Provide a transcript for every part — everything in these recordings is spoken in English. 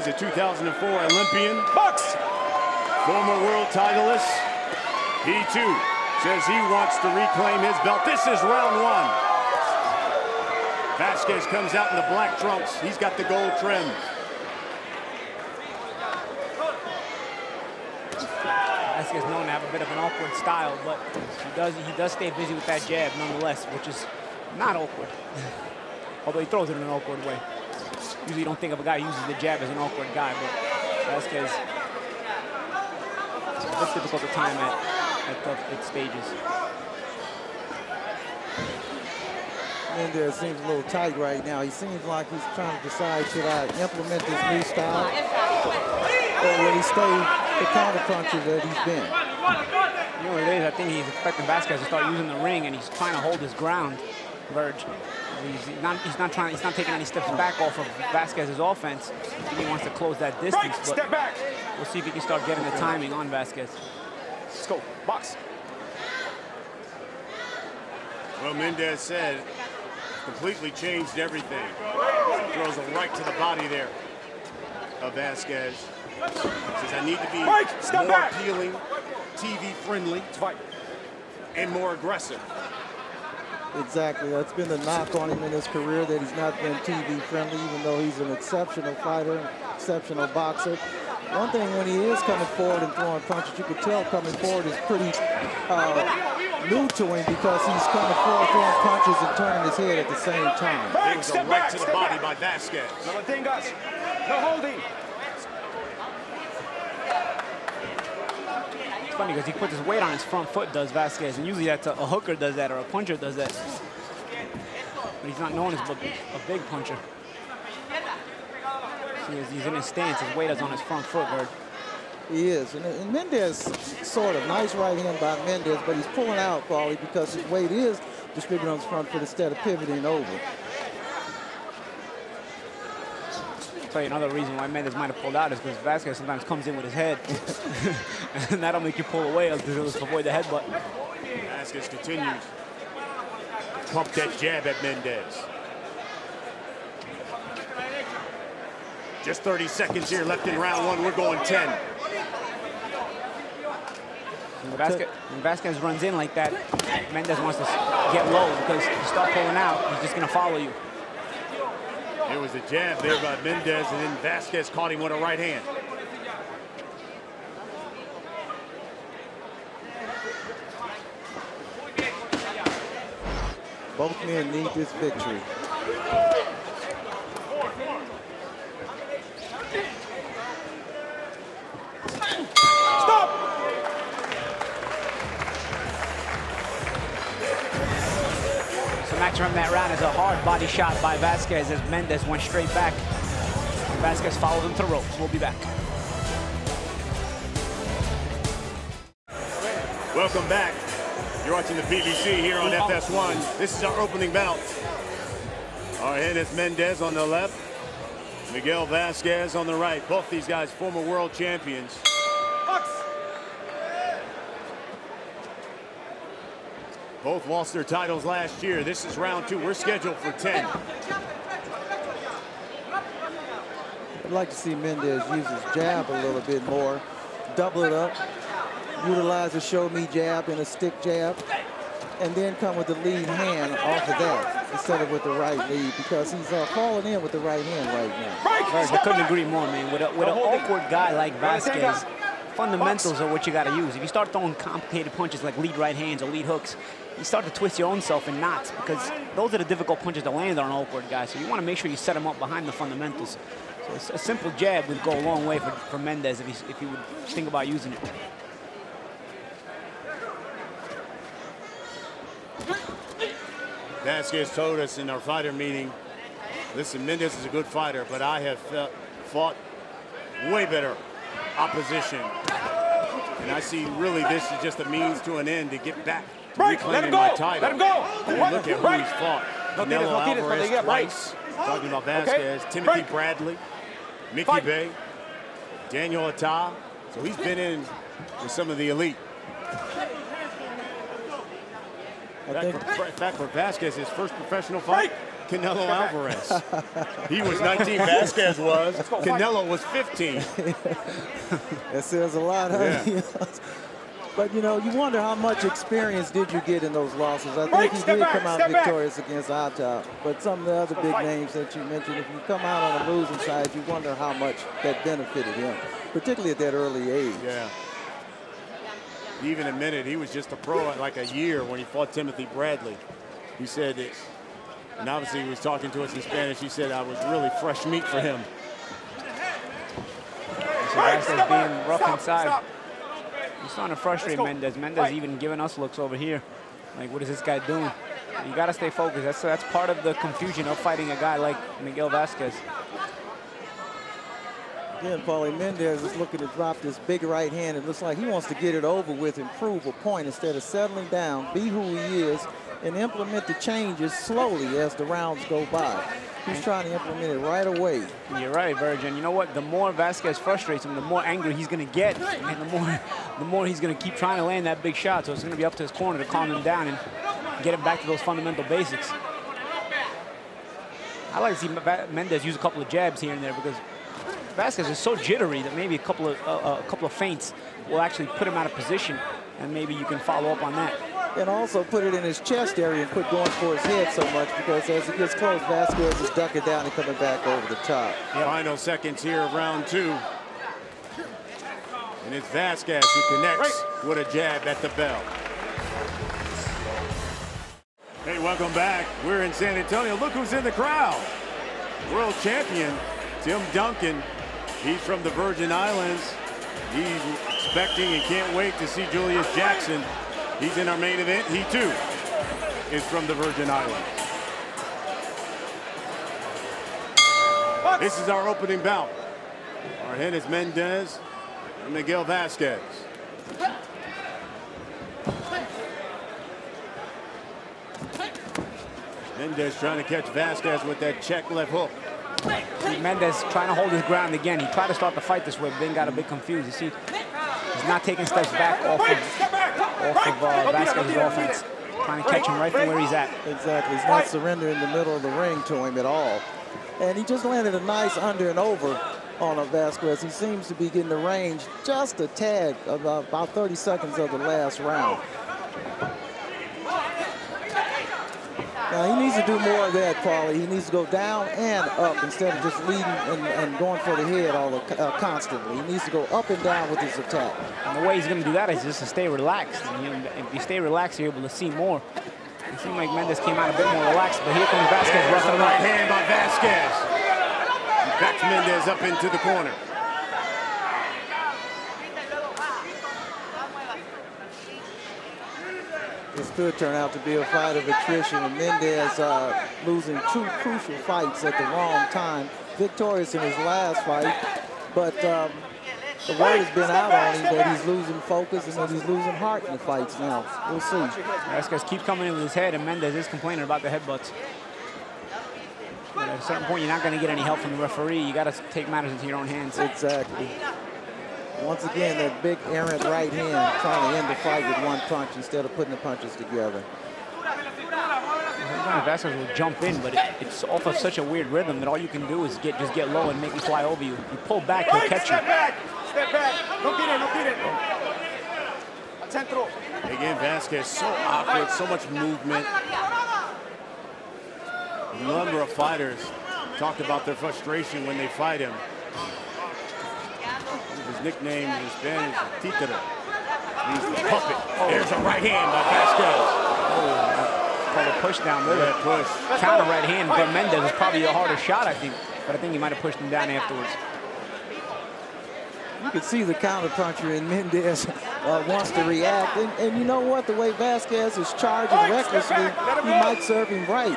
He's a 2004 Olympian. Box! Former world titleist. He too says he wants to reclaim his belt. This is round one. Vasquez comes out in the black trunks. He's got the gold trim. Vasquez known to have a bit of an awkward style, but he does stay busy with that jab nonetheless, which is not awkward. Although he throws it in an awkward way. Usually you don't think of a guy who uses the jab as an awkward guy, but Vasquez, it's difficult to time at tough stages. Mendez seems a little tight right now. He seems like he's trying to decide, should I implement this new style or will he stay the counter puncher that he's been? You know what it is? I think he's expecting Vasquez to start using the ring, and he's trying to hold his ground, Verge. He's not taking any steps back off of Vasquez's offense. I think he wants to close that distance. But step back. We'll see if he can start getting the timing on Vasquez. Let's go. Box. Well, Mendez said completely changed everything. Throws a right to the body there of Vasquez. Says I need to be more appealing, TV friendly, and more aggressive. Exactly. That's been the knock on him in his career, that he's not been TV friendly, even though he's an exceptional fighter, exceptional boxer. One thing, when he is coming forward and throwing punches, you can tell coming forward is pretty new to him, because he's coming forward throwing punches and turning his head at the same time. It was a right to the body by Vasquez. No holding. It's funny because he puts his weight on his front foot, does Vasquez, and usually that's a hooker does that or a puncher does that. But he's not known as a big puncher. He's in his stance, his weight is on his front foot, Bird. He is, and Mendez, sort of nice right hand by Mendez, but he's pulling out probably because his weight is distributed on his front foot instead of pivoting over. I'll tell you another reason why Mendez might have pulled out is because Vasquez sometimes comes in with his head. And that'll make you pull away to avoid the headbutt. Vasquez continues. Pump that jab at Mendez. Just 30 seconds here left in round one. We're going 10. When Vasquez runs in like that, Mendez wants to get low, because if you start pulling out, he's just going to follow you. There was a jab there by Mendez, and then Vasquez caught him with a right hand. Both men need this victory. Stop! So match from that round is a hard body shot by Vasquez as Mendez went straight back. And Vasquez followed him to the ropes. We'll be back. Welcome back. You're watching the PBC here on FS1. This is our opening bout. Argenis Mendez on the left, Miguel Vazquez on the right. Both these guys former world champions. Both lost their titles last year. This is round two. We're scheduled for 10. I'd like to see Mendez use his jab a little bit more, double it up, utilize a show me jab and a stick jab, and then come with the lead hand off of that instead of with the right lead, because he's falling in with the right hand right now. I couldn't agree more, man. With an awkward guy like Vasquez, fundamentals are what you got to use. If you start throwing complicated punches like lead right hands or lead hooks, you start to twist your own self in knots, because those are the difficult punches to land on an awkward guy. So you want to make sure you set him up behind the fundamentals. So a simple jab would go a long way for Mendez if he would think about using it. Vasquez told us in our fighter meeting, listen, Mendez is a good fighter, but I have fought way better opposition. And I see really this is just a means to an end to get back to reclaiming my title. Let him go. And look at who he's fought. Canelo Alvarez twice. Talking about Vasquez, Timothy Bradley, Mickey Bay, Daniel Atta. So he's been in with some of the elite. In fact, for Vasquez, his first professional fight, Canelo Alvarez. He was 19, Vasquez was. Canelo was 15. That says a lot, huh? Yeah. But, you know, you wonder how much experience did you get in those losses. I think he did come out victorious against Outhustled. But some of the other big names that you mentioned, if you come out on the losing side, you wonder how much that benefited him, particularly at that early age. Yeah. He even admitted he was just a pro at like a year when he fought Timothy Bradley. He said it, and obviously he was talking to us in Spanish. He said I was really fresh meat for him. So Vasquez being rough inside. He's starting to frustrate Mendez. Mendez even giving us looks over here. Like, what is this guy doing? You got to stay focused. That's part of the confusion of fighting a guy like Miguel Vazquez. Again, Paulie, Mendez is looking to drop this big right hand. It looks like he wants to get it over with and prove a point instead of settling down, be who he is, and implement the changes slowly as the rounds go by. He's trying to implement it right away. You're right, Virgin. You know what? The more Vasquez frustrates him, the more angry he's going to get, and the more he's going to keep trying to land that big shot. So it's going to be up to his corner to calm him down and get him back to those fundamental basics. I like to see Mendez use a couple of jabs here and there because Vasquez is so jittery that maybe a couple of feints will actually put him out of position, and maybe you can follow up on that. And also put it in his chest area and quit going for his head so much, because as it gets close, Vasquez is ducking down and coming back over the top. Yep. Final seconds here of round 2. And it's Vasquez who connects with a jab at the bell. Hey, welcome back. We're in San Antonio. Look who's in the crowd. World champion Tim Duncan. He's from the Virgin Islands. He's expecting and can't wait to see Julius Jackson. He's in our main event. He, too, is from the Virgin Islands. This is our opening bout. Argenis Mendez and Miguel Vazquez. Mendez trying to catch Vasquez with that check left hook. See, Mendez trying to hold his ground again. He tried to start the fight this way, but then got a bit confused. You see, he's not taking steps back off of Vasquez's offense. Trying to catch him right from where he's at. Exactly. He's not surrendering the middle of the ring to him at all. And he just landed a nice under and over on Vasquez. He seems to be getting the range just a tad, about 30 seconds of the last round. Now, he needs to do more of that, Paulie. He needs to go down and up instead of just leading and going for the head constantly. He needs to go up and down with his attack. And the way he's going to do that is just to stay relaxed. If you stay relaxed, you're able to see more. It seemed like Mendez came out a bit more relaxed, but here comes Vasquez. There's a right hand by Vasquez. He backs Mendez up into the corner. This could turn out to be a fight of attrition, and Mendez losing 2 crucial fights at the wrong time. Victorious in his last fight, but the word has been out on him that he's losing focus and that he's losing heart in the fights now. We'll see. Vasquez keeps coming in with his head, and Mendez is complaining about the headbutts. But at a certain point, you're not going to get any help from the referee. You got to take matters into your own hands. Exactly. Once again, that big errant right hand trying to end the fight with one punch instead of putting the punches together. Vasquez will jump in, but it's off of such a weird rhythm that all you can do is just get low and make him fly over you. If you pull back, he'll catch you. Step back. No tire. Centro. Again, Vasquez so awkward, so much movement. A number of fighters talked about their frustration when they fight him. His nickname in Spanish is titleholders. He's the puppet. There's a right hand by Vasquez. Called a push down there. Yeah, push. Counter right hand from Mendez is probably a harder shot, I think. But I think he might have pushed him down afterwards. You can see the counter puncher in Mendez wants to react. And you know what? The way Vasquez is charging recklessly, he might serve him right,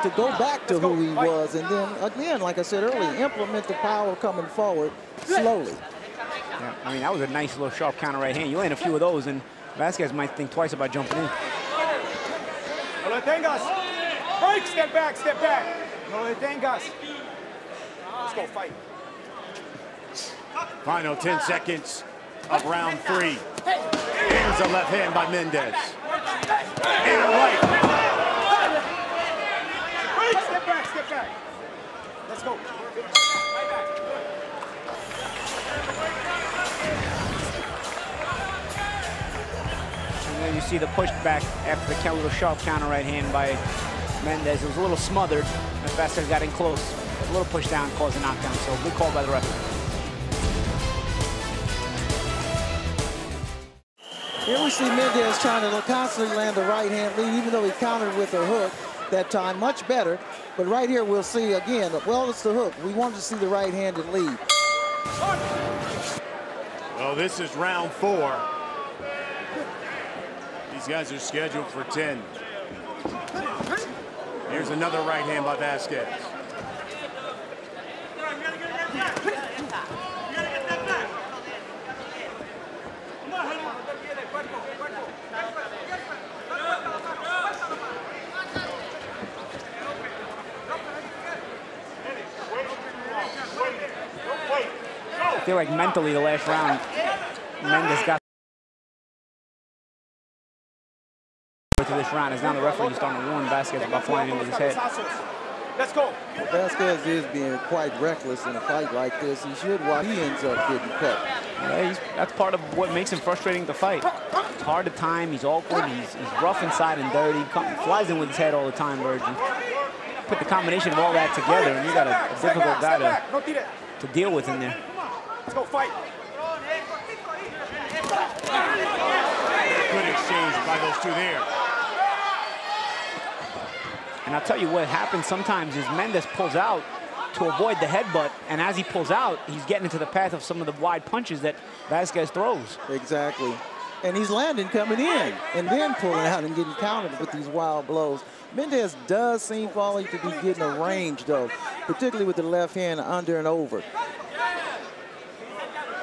to go back to who he was. And then, again, like I said earlier, implement the power coming forward slowly. Yeah, I mean, that was a nice little sharp counter right hand. You land a few of those, and Vasquez might think twice about jumping in. No lo detengas. Break, step back, step back. No lo detengas. Let's go fight. Final 10 seconds of round 3. Here's a left hand by Mendez. And a right. Break, step back. Let's go. And then you see the pushback after the little sharp counter right hand by Mendez. It was a little smothered as Vasquez got in close. A little push down caused a knockdown, so good call by the referee. Here we see Mendez trying to constantly land the right hand lead, even though he countered with a hook that time, much better. But right here we'll see again, well, it's the hook. We wanted to see the right-handed lead. Well, this is round 4. These guys are scheduled for 10. Here's another right hand by Vasquez. I feel like mentally the last round, Mendez got to this round. Is now the referee starting to warn Vasquez about flying in with his head. Let's go. Well, Vasquez is being quite reckless in a fight like this. He should watch. He ends up getting cut. Yeah, that's part of what makes him frustrating to fight. It's hard to time. He's awkward. He's rough inside and dirty. Flies in with his head all the time, Virgin. Put the combination of all that together, and you got a difficult guy to deal with in there. Let's go fight. Good exchange by those two there. And I'll tell you what happens sometimes is Mendez pulls out to avoid the headbutt, and as he pulls out, he's getting into the path of some of the wide punches that Vasquez throws. Exactly. And he's landing coming in and then pulling out and getting countered with these wild blows. Mendez does seem falling to be getting a range, though, particularly with the left hand under and over.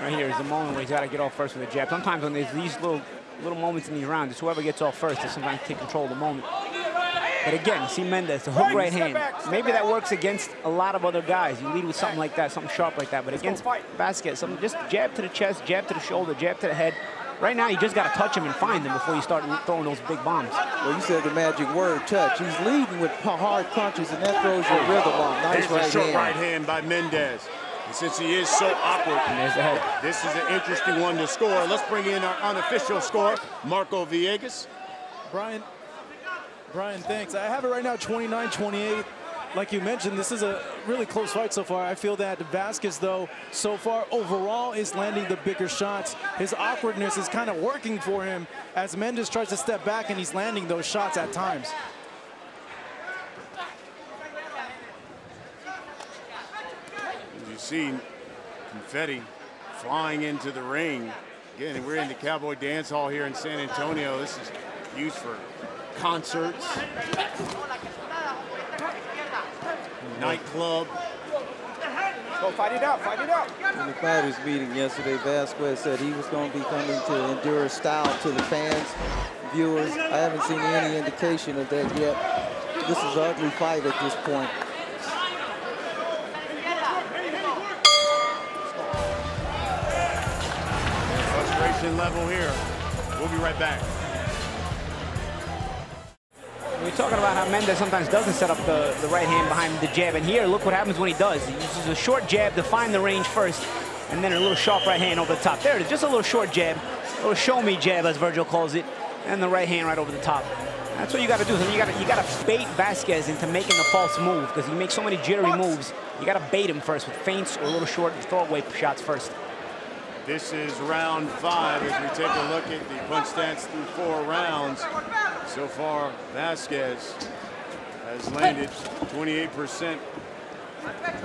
Right here is the moment where he's got to get off first with a jab. Sometimes when there's these little moments in these rounds, it's whoever gets off first that sometimes take control of the moment. But again, you see Mendez, the hook right hand. Maybe that works against a lot of other guys. You lead with something like that, something sharp like that. But against Vasquez, something just jab to the chest, jab to the shoulder, jab to the head. Right now, you just got to touch him and find him before you start throwing those big bombs. Well, you said the magic word, touch. He's leading with hard punches, and that throws your rhythm off. Nice right hand. Short right hand by Mendez. And since he is so awkward, there's the head. This is an interesting one to score. Let's bring in our unofficial score, Marco Villegas. Brian, thanks. I have it right now, 29-28. Like you mentioned, this is a really close fight so far. I feel that Vasquez, though, so far overall is landing the bigger shots. His awkwardness is kind of working for him as Mendez tries to step back and he's landing those shots at times. You see confetti flying into the ring. Again, we're in the Cowboy Dancehall here in San Antonio. This is used for concerts, nightclub. Go fight it out, fight it out. In the fighters meeting yesterday, Vasquez said he was going to be coming to endure style to the fans, viewers. I haven't seen any indication of that yet. This is an ugly fight at this point. Frustration level here. We'll be right back. We're talking about how Mendez sometimes doesn't set up the right hand behind the jab. And here, look what happens when he does. He uses a short jab to find the range first, and then a little sharp right hand over the top. There it is, just a little short jab, a little show-me jab, as Virgil calls it, and the right hand right over the top. That's what you got to do. So you got to bait Vasquez into making the false move, because he makes so many jittery moves. You got to bait him first with feints or a little short throwaway shots first. This is round 5 as we take a look at the punch stats through 4 rounds. So far, Vasquez has landed 28%.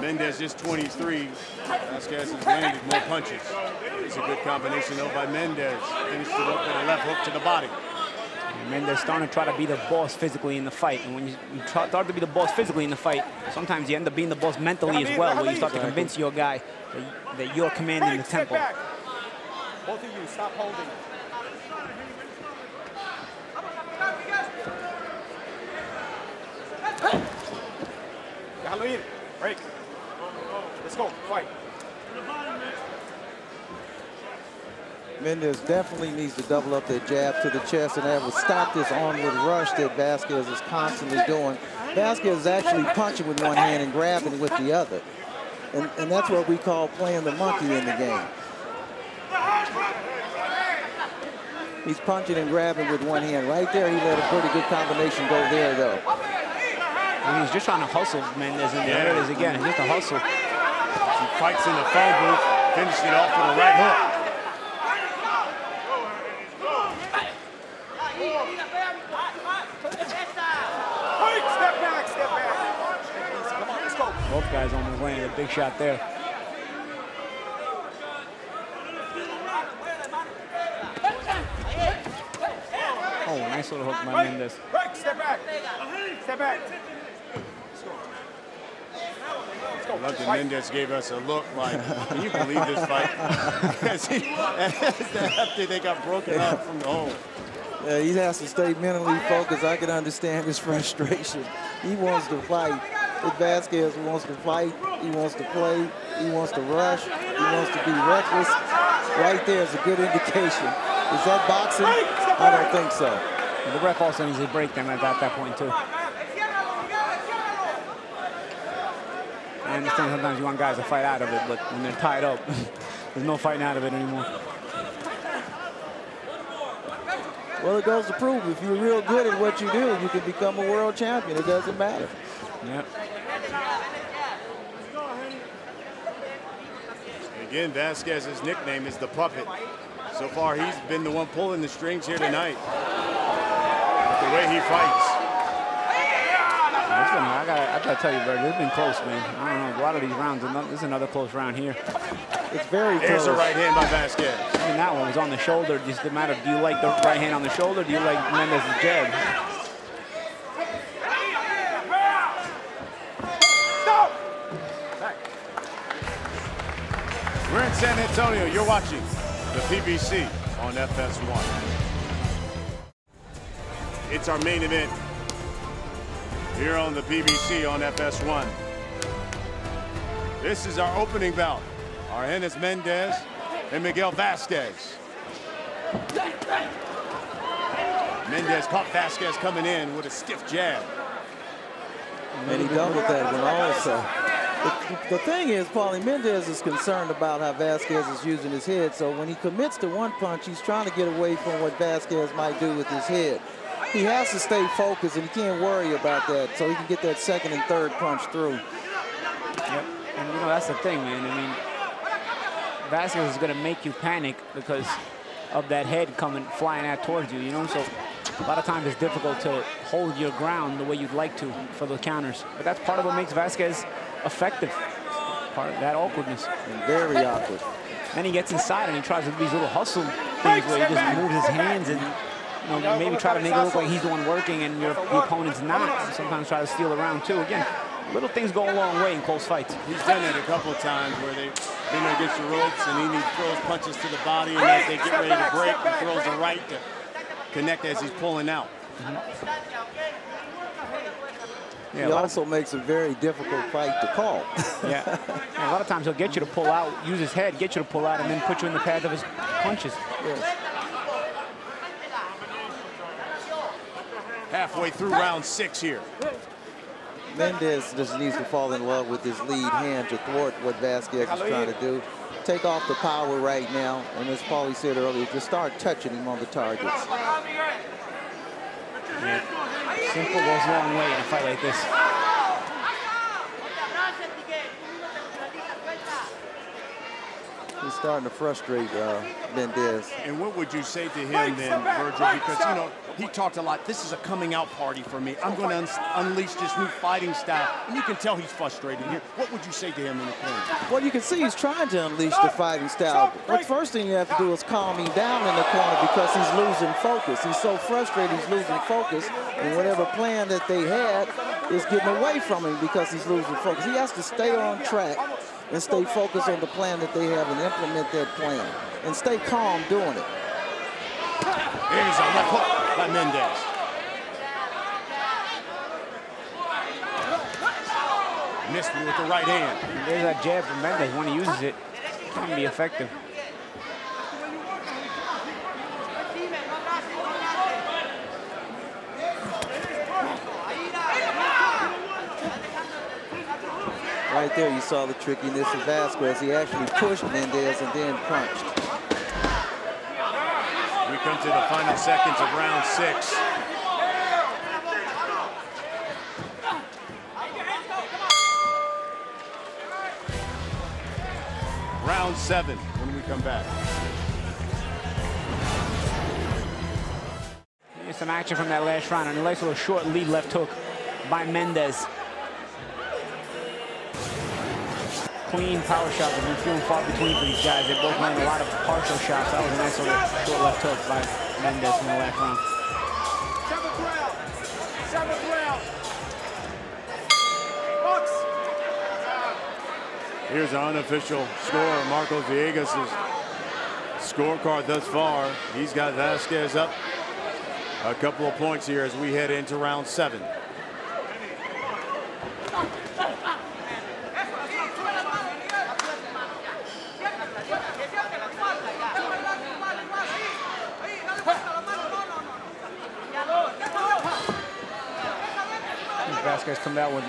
Mendez just 23. Vasquez has landed more punches. It's a good combination though by Mendez. Finished it up with a left hook to the body. And Mendez starting to try to be the boss physically in the fight. And when you start to be the boss physically in the fight, sometimes you end up being the boss mentally as well, where you start to convince your guy that you're commanding the tempo. Both of you, stop holding. Halloween, break. Let's go, fight. Mendez definitely needs to double up that jab to the chest, and that will stop this onward rush that Vasquez is constantly doing. Vasquez is actually punching with one hand and grabbing with the other. And that's what we call playing the monkey in the game. He's punching and grabbing with one hand. Right there, he let a pretty good combination go there, though. And he's just trying to hustle Mendez, and there it is again. It's just a hustle. He fights in the phone booth, finished it off with a right hook. Step back, step back. Come on, let's go. Both guys almost landed a big shot there. Oh, nice little hook by Mendez. Break, step back. Step back. I love that Mendez gave us a look like, can you believe this fight? After they got broken up from the home. Yeah, he has to stay mentally focused. I can understand his frustration. He wants to fight. If Vasquez wants to fight, he wants to play, he wants to rush, he wants to be reckless. Right there is a good indication. Is that boxing? I don't think so. And the ref also needs to break them at that point, too. I understand sometimes you want guys to fight out of it, but when they're tied up, there's no fighting out of it anymore. Well, it goes to prove if you're real good at what you do, you can become a world champion. It doesn't matter. Yep. Again, Vasquez's nickname is the Puppet. So far, he's been the one pulling the strings here tonight. But the way he fights. I gotta tell you, Bert, it's been close, man. I don't know, a lot of these rounds, this is another close round here. It's very close. There's a right hand by Vasquez. I mean, that one was on the shoulder. Just the matter, do you like the right hand on the shoulder? Do you like Mendez's jab? We're in San Antonio. You're watching the PBC on FS1. It's our main event here on the PBC on FS1. This is our opening bout. Argenis Mendez and Miguel Vazquez. Mendez caught Vasquez coming in with a stiff jab. And he doubled that one also. The thing is, Paulie, Mendez is concerned about how Vasquez is using his head, so when he commits to one punch, he's trying to get away from what Vasquez might do with his head. He has to stay focused, and he can't worry about that, so he can get that second and third punch through. Yep, and you know, that's the thing, man. I mean, Vasquez is going to make you panic because of that head coming flying out towards you, you know? So a lot of times it's difficult to hold your ground the way you'd like to for the counters. But that's part of what makes Vasquez effective, part of that awkwardness. And very awkward. Then he gets inside and he tries to do these little hustle things where he just moves his hands and, you know, maybe try to make it look like he's the one working and your opponent's not. Sometimes try to steal around too. Again, little things go a long way in close fights. He's done it a couple of times where they've been against the ropes and he throws punches to the body, and as they get ready to break, he throws a right to connect as he's pulling out. Yeah, he also makes a very difficult fight to call. Yeah. A lot of times he'll get you to pull out, use his head, get you to pull out, and then put you in the path of his punches. Yes. Halfway through round 6 here. Mendez just needs to fall in love with his lead hand to thwart what Vasquez is trying to do. Take off the power right now, and as Paulie said earlier, just start touching him on the targets. Yeah. Simple goes a long way in a fight like this. He's starting to frustrate Mendez. And what would you say to him then, Virgil? Because, you know, he talked a lot. This is a coming out party for me. I'm going to unleash this new fighting style. And you can tell he's frustrated here. What would you say to him in the corner? Well, you can see he's trying to unleash the fighting style. The first thing you have to do is calm him down in the corner because he's losing focus. He's so frustrated he's losing focus. And whatever plan that they had is getting away from him because he's losing focus. He has to stay on track and stay focused on the plan that they have and implement that plan. And stay calm doing it. Here's a left hook by Mendez. Missed me with the right hand. There's that jab from Mendez. When he uses it, it can be effective. Right there, you saw the trickiness of Vasquez. He actually pushed Mendez and then punched. We come to the final seconds of round 6. Round 7 when we come back. Here's some action from that last round, and a nice little short lead left hook by Mendez. Clean power shots have been few and far between for these guys. They both land a lot of partial shots. That was a nice little short left hook by Mendez in the last round. Seventh round. Box. Here's our unofficial scorer, Marco Villegas' scorecard thus far. He's got Vasquez up a couple of points here as we head into round 7. Vasquez comes out with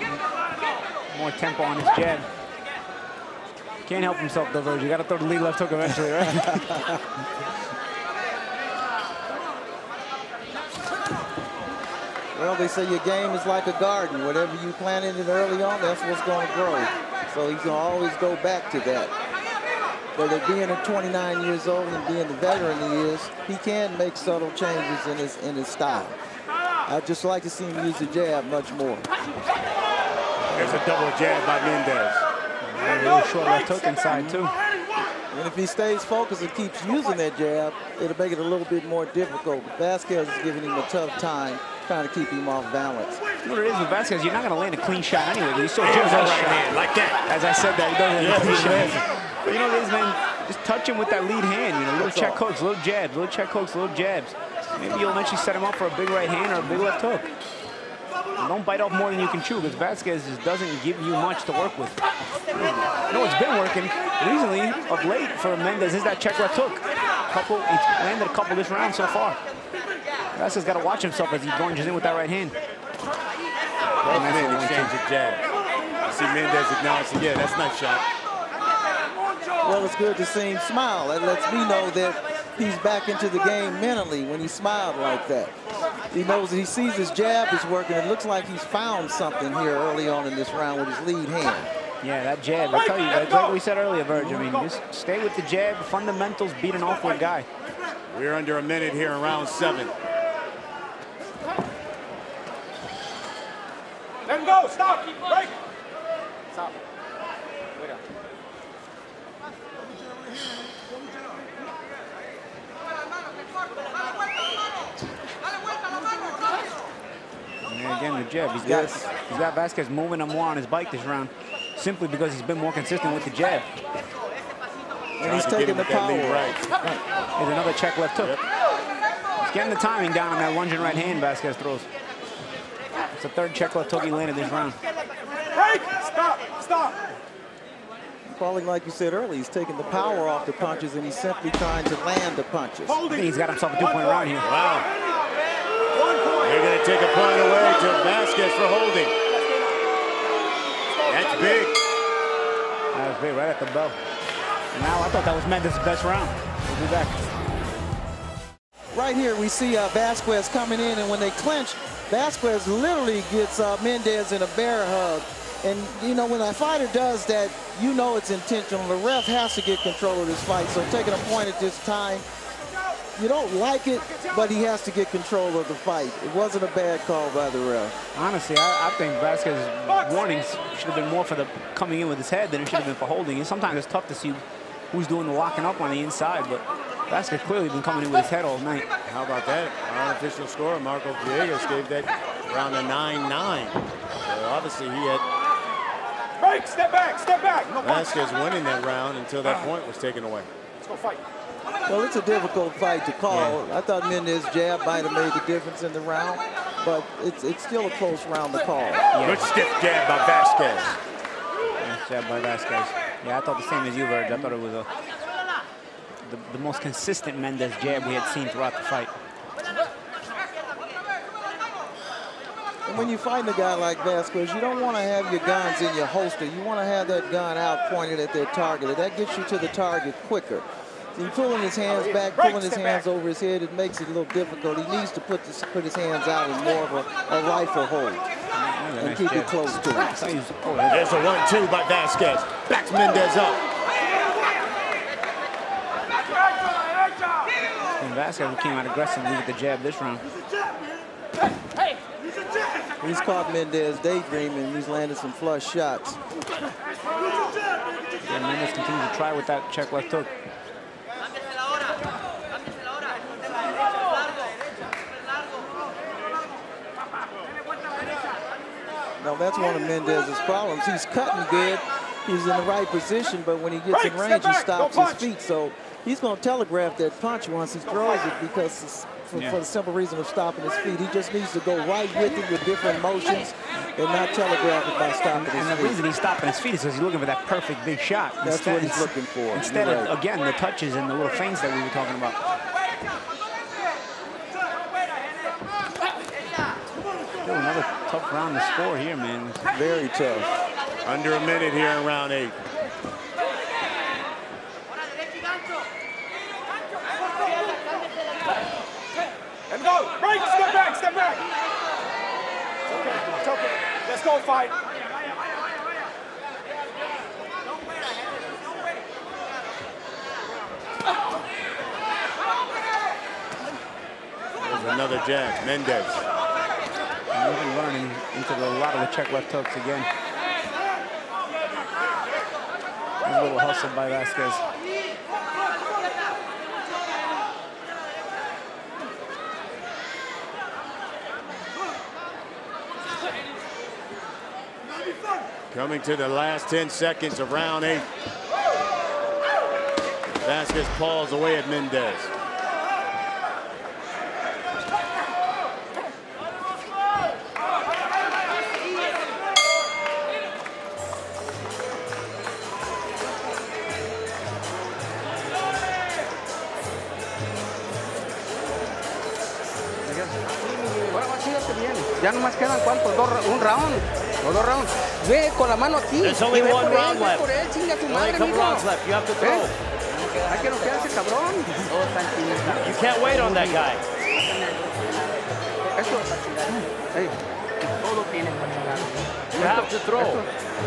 more tempo on his jab. Can't help himself though, Verge. You got to throw the lead left hook eventually, right? Well, they say your game is like a garden. Whatever you planted it early on, that's what's going to grow. So he's going to always go back to that. But at being at 29 years old and being the veteran he is, he can make subtle changes in his style. I'd just like to see him use the jab much more. There's a double jab by Mendez. A little short left hook inside too. And if he stays focused and keeps using that jab, it'll make it a little bit more difficult. But Vasquez is giving him a tough time trying to keep him off balance. You know what it is with Vasquez? You're not going to land a clean shot anyway, but he's so Here's good a right hand, like that. As I said that, he doesn't land a clean shot. But you know what it is, man? Just touch him with that lead hand. You know, little check hooks, little jabs, little check hooks, little jabs. Maybe you'll eventually set him up for a big right hand or a big left hook. And don't bite off more than you can chew, because Vasquez just doesn't give you much to work with. You know what's been working recently, of late, for Mendez is that check left hook. He's landed a couple this round so far. Vasquez got to watch himself as he plunges in with that right hand. Both men exchange a jab. You see Mendez acknowledging, yeah, that's a nice shot. Well, it's good to see him smile. That lets me know that he's back into the game mentally when he smiled like that. He knows that he sees his jab is working. It looks like he's found something here early on in this round with his lead hand. Yeah, that jab, I tell you, that's like we said earlier, Verge. I mean, just stay with the jab, fundamentals, beat an awkward guy. We're under a minute here in round 7. Let him go. Stop. Break. Stop. Wait up. And again, the jab. He's got Vasquez moving him more on his bike this round, simply because he's been more consistent with the jab. And he's taking the power. Right. There's another check left hook. He's getting the timing down on that lunging right hand Vasquez throws. It's the third check left hook he landed this round. Break. Stop. Stop. Probably like you said earlier, he's taking the power off the punches and he's simply trying to land the punches. I think he's got himself a 2-point round here. Wow. They're going to take a point away to Vasquez for holding. That's big. That was big, right at the bell. And now I thought that was Mendez's best round. We'll be back. Right here we see Vasquez coming in, and when they clinch, Vasquez literally gets Mendez in a bear hug. And, you know, when a fighter does that, you know it's intentional. The ref has to get control of this fight. So taking a point at this time, you don't like it, but he has to get control of the fight. It wasn't a bad call by the ref. Honestly, I think Vasquez's warnings should have been more for the coming in with his head than it should have been for holding. And sometimes it's tough to see who's doing the locking up on the inside, but Vasquez clearly been coming in with his head all night. How about that? Our unofficial scorer, Marco Villegas, gave that round a 9-9. So obviously he had Break. Step back. Step back. No Vasquez winning that round until that point was taken away. Let's go fight. Well, it's a difficult fight to call. Yeah. I thought Mendez's jab might have made the difference in the round, but it's still a close round to call. Yeah. Good stiff jab by Vasquez. Nice jab by Vasquez. Yeah, I thought the same as you, Verge. I thought it was the most consistent Mendez jab we had seen throughout the fight. when you fight a guy like Vasquez, you don't want to have your guns in your holster. You want to have that gun out pointed at their target. And that gets you to the target quicker. So you're pulling his hands back, pulling his hands over his head. It makes it a little difficult. He needs to put his hands out in more of a rifle hold and keep it close to him. There's a 1-2 by Vasquez. Backs Mendez up. And Vasquez came out aggressively with the jab this round. He's caught Mendez daydreaming. He's landed some flush shots. Yeah, Mendez continues to try with that check left hook. Now that's one of Mendez's problems. He's cutting good. He's in the right position, but when he gets in range, he stops his feet. So he's going to telegraph that punch once he throws it because for the simple reason of stopping his feet. He just needs to go right with it with different motions and not telegraph it by stopping his feet. And the reason he's stopping his feet is because he's looking for that perfect big shot. That's what he's looking for. Instead of, again, the touches and the little feints that we were talking about. Still another tough round to score here, man. Very tough. Under a minute here in round 8. Let's go. Break. Step back. Step back. It's okay. It's okay. Let's go fight. There's another jab. Mendez. We've been running into a lot of the check left hooks again. A little hustle by Vasquez. Coming to the last 10 seconds of round 8. Vasquez paws away at Mendez. Ya nomás quedan cuántos, un round o 2 rounds. Ve con la mano aquí. There's only one round left. Por él, chinga tu Only madre, a couple mijo. rounds left. You have to throw. Hay que noquear a ese cabrón. You can't wait on that guy. Eso. Hey. Todo tiene para chingar. You have to throw.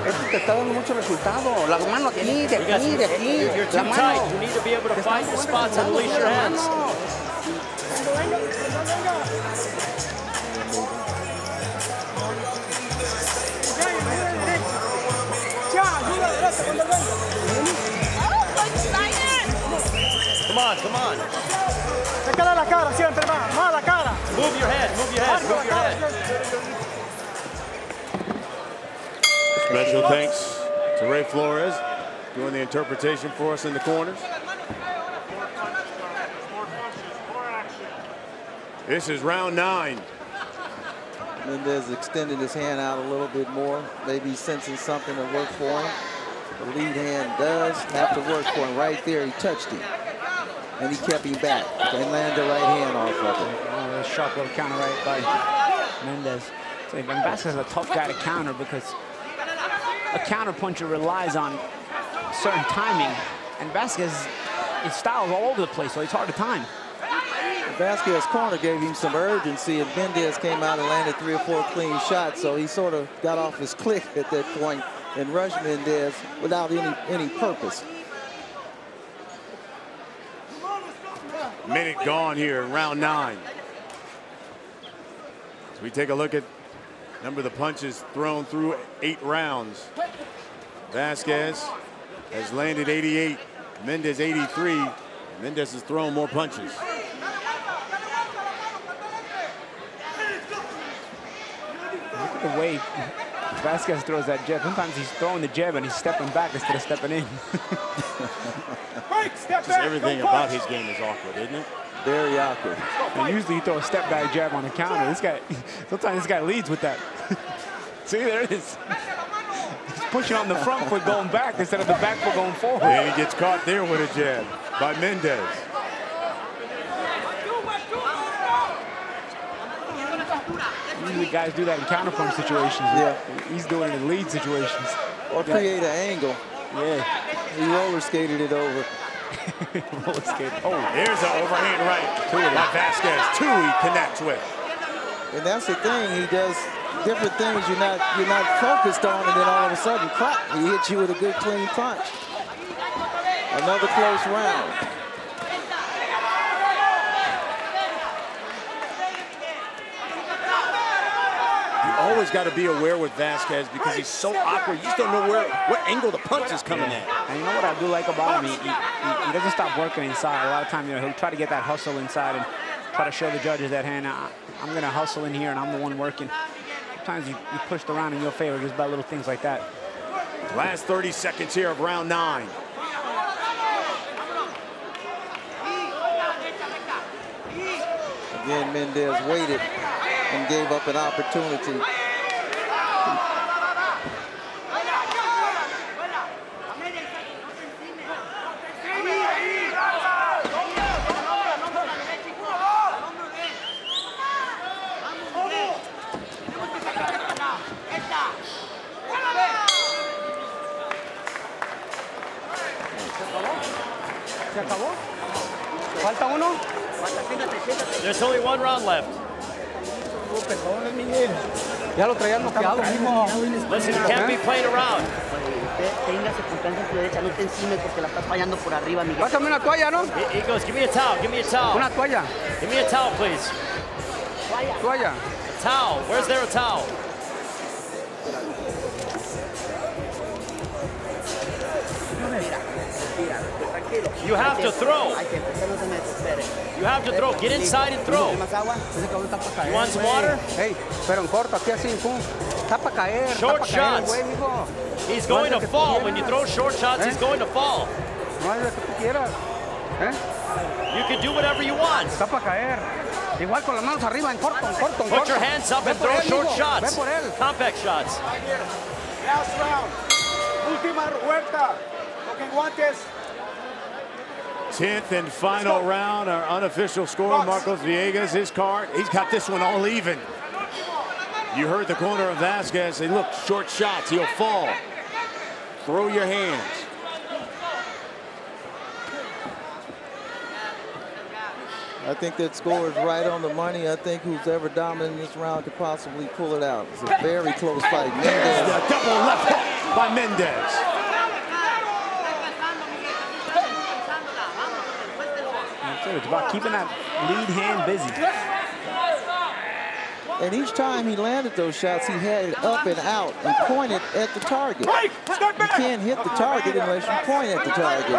Esto te está dando mucho resultado. La mano aquí, de aquí, de aquí. You're La too mano. tight. You need to be able to find the spots and release your hands. Come on, come on. Sácale la cara siempre, más la cara. Move your head, move your head, move your head. Special thanks to Ray Flores doing the interpretation for us in the corners. This is round 9. Mendez extended his hand out a little bit more. Maybe he's sensing something to work for him. The lead hand does have to work for him. Right there, he touched him. And he kept him back and landed the right hand off of him. Oh, a sharp little counter right by Mendez. So Vasquez is a tough guy to counter because a counter puncher relies on certain timing. And Vasquez, his style is all over the place, so it's hard to time. Vasquez's corner gave him some urgency, and Mendez came out and landed 3 or 4 clean shots, so he sort of got off his click at that point and rushed Mendez without any purpose. Minute gone here in round 9. As we take a look at number of the punches thrown through 8 rounds. Vasquez has landed 88, Mendez 83. Mendez has thrown more punches. Look at the way Vasquez throws that jab. Sometimes he's throwing the jab and he's stepping back instead of stepping in. Just everything about his game is awkward, isn't it? Very awkward. And usually you throw a step back jab on the counter. This guy, sometimes this guy leads with that. See, there it is. He's pushing on the front foot going back instead of the back foot going forward. And he gets caught there with a jab by Mendez. Usually guys do that in counterpunch situations. Yeah. He's doing it in lead situations. Or create an angle. Yeah. He roller skated it over. Roller skate. Oh, there's an overhand right. Two by Vasquez. Two he connects with. And that's the thing. He does different things you're not focused on, and then all of a sudden, crack, he hits you with a good clean punch. Another close round. Always got to be aware with Vasquez because he's so awkward. You just don't know what angle the punch is coming at. And you know what I do like about him? He doesn't stop working inside. A lot of times, he'll try to get that hustle inside and try to show the judges that, hey, I'm going to hustle in here and I'm the one working. Sometimes you pushed around in your favor just by little things like that. Last 30 seconds here of round 9. Again, Mendez waited and gave up an opportunity. ¿Se acabó? ¿Falta uno? There's only 1 round left. Ya lo traían noqueado. Listen, you can't be playing around. Téngase confianza en su derecha, no te encimes porque la estás fallando por arriba, Miguel. Pásame una toalla, ¿no? He goes, give me a towel, give me a towel. Una toalla. Give me a towel, please. Toalla. A towel. Where's there a towel? You have to throw. You have to throw. Get inside and throw. You want some water? Hey, pero en corto, aquí así, pum. Está para caer. Short shots. He's going to fall. When you throw short shots, he's going to fall. No hay lo que tú quieras. You can do whatever you want. Está para caer. Igual con las manos arriba, en corto, en corto, en corto. Put your hands up and throw short shots. Compact shots. Last round. Última vuelta. Con guantes. 10th and final round, our unofficial score, Marcos Villegas, his card. He's got this one all even. You heard the corner of Vasquez. Say, look, short shots, he'll fall. Throw your hands. I think that score is right on the money. I think who's ever dominant in this round could possibly pull it out. It's a very close fight. Mendez. A double left hook by Mendez. It's about keeping that lead hand busy. And each time he landed those shots, he had it up and out and pointed at the target. You can't hit the target unless you point at the target.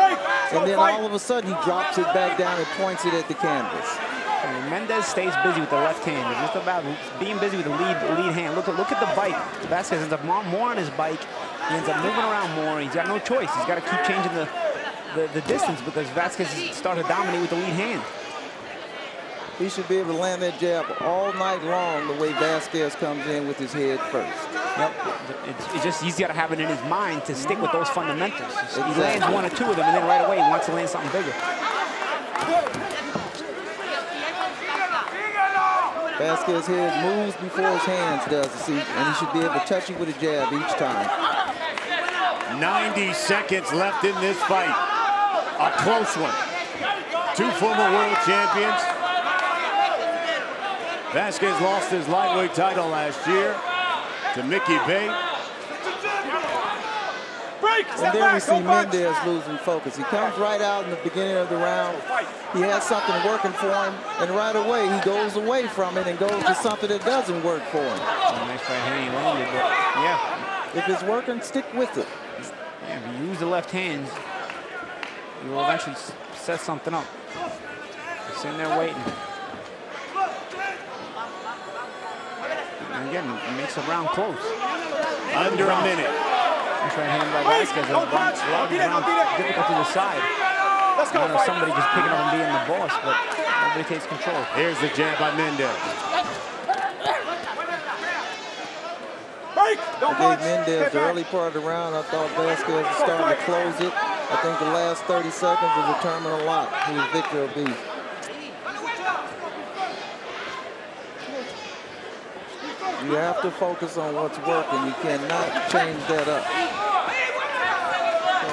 And then all of a sudden, he drops it back down and points it at the canvas. Mendez stays busy with the left hand. It's just about being busy with the lead hand. Look at the bike. Vasquez ends up more on his bike. He ends up moving around more. He's got no choice. He's got to keep changing the distance because Vasquez started to dominate with the lead hand. He should be able to land that jab all night long the way Vasquez comes in with his head first. Yep. It's just he's got to have it in his mind to stick with those fundamentals. Exactly. He lands 1 or 2 of them, and then right away he wants to land something bigger. Vasquez's head moves before his hands does, and he should be able to touch you with a jab each time. 90 seconds left in this fight. A close one. 2 former world champions. Vasquez lost his lightweight title last year to Mickey Bay. And then we see Mendez losing focus. He comes right out in the beginning of the round. He has something working for him, and right away he goes away from it and goes to something that doesn't work for him. Nice right hand he landed, but yeah. If it's working, stick with it. Yeah, if you use the left hands, you will eventually set something up. He's sitting there waiting. And again, it makes the round close. Under a minute. Nice right hand by Vasquez. A lot of the round difficult to decide. Let's go. Somebody just picking up and being the boss, but nobody takes control. Here's the jab by Mendez. I gave Mendez the early part of the round. I thought Vasquez was starting to close it. I think the last 30 seconds will determine a lot who the victor will be. You have to focus on what's working. You cannot change that up.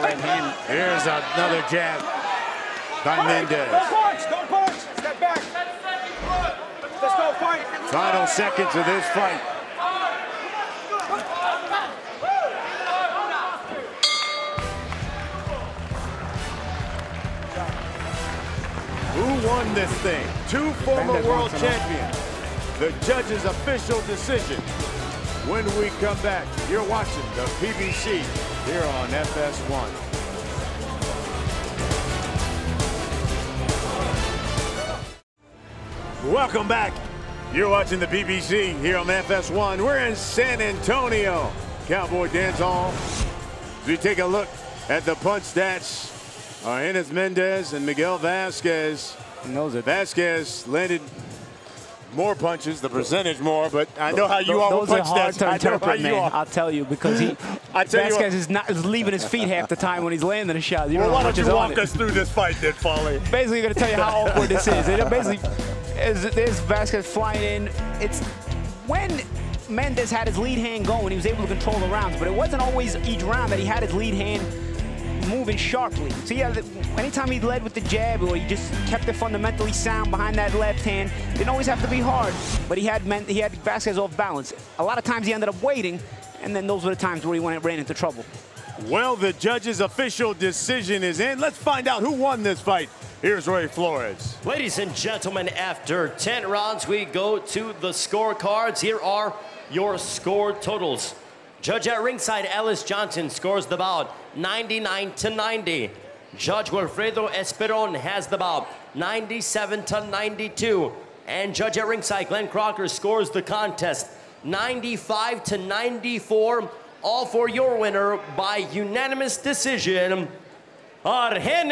Right hand. Here's another jab by Mendez. Don't punch, don't punch. Step back. Let's go fight. Final seconds of this fight. Who won this thing? Two former world champions. The judge's official decision. When we come back, you're watching the PBC here on FS1. Welcome back. You're watching the PBC here on FS1. We're in San Antonio, Cowboy Dancehall. As we take a look at the punch stats, Argenis Mendez and Miguel Vazquez. Vasquez landed more punches, the percentage more, but I know how you are with punch stats. Those are hard to interpret, man. I'll tell you, because Vasquez is leaving his feet half the time when he's landing a shot. You well, know why don't you walk us through this fight then, Foley? Basically, going to tell you how awkward this is. It basically, there's Vasquez flying in. It's when Mendez had his lead hand going, he was able to control the rounds, but it wasn't always each round that he had his lead hand moving sharply. So yeah, anytime he led with the jab, or he just kept it fundamentally sound behind that left hand, didn't always have to be hard, but he had Vasquez off balance. A lot of times he ended up waiting, and then those were the times where he ran into trouble. Well, the judge's official decision is in. Let's find out who won this fight. Here's Ray Flores. Ladies and gentlemen, after 10 rounds, we go to the scorecards. Here are your score totals. Judge at ringside, Ellis Johnson, scores the bout 99-90. Judge Wilfredo Esperon has the bout 97-92. And judge at ringside, Glenn Crocker, scores the contest 95-94. All for your winner by unanimous decision, Argenis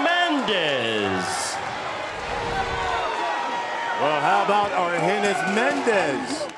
Mendez. Well, how about Argenis Mendez?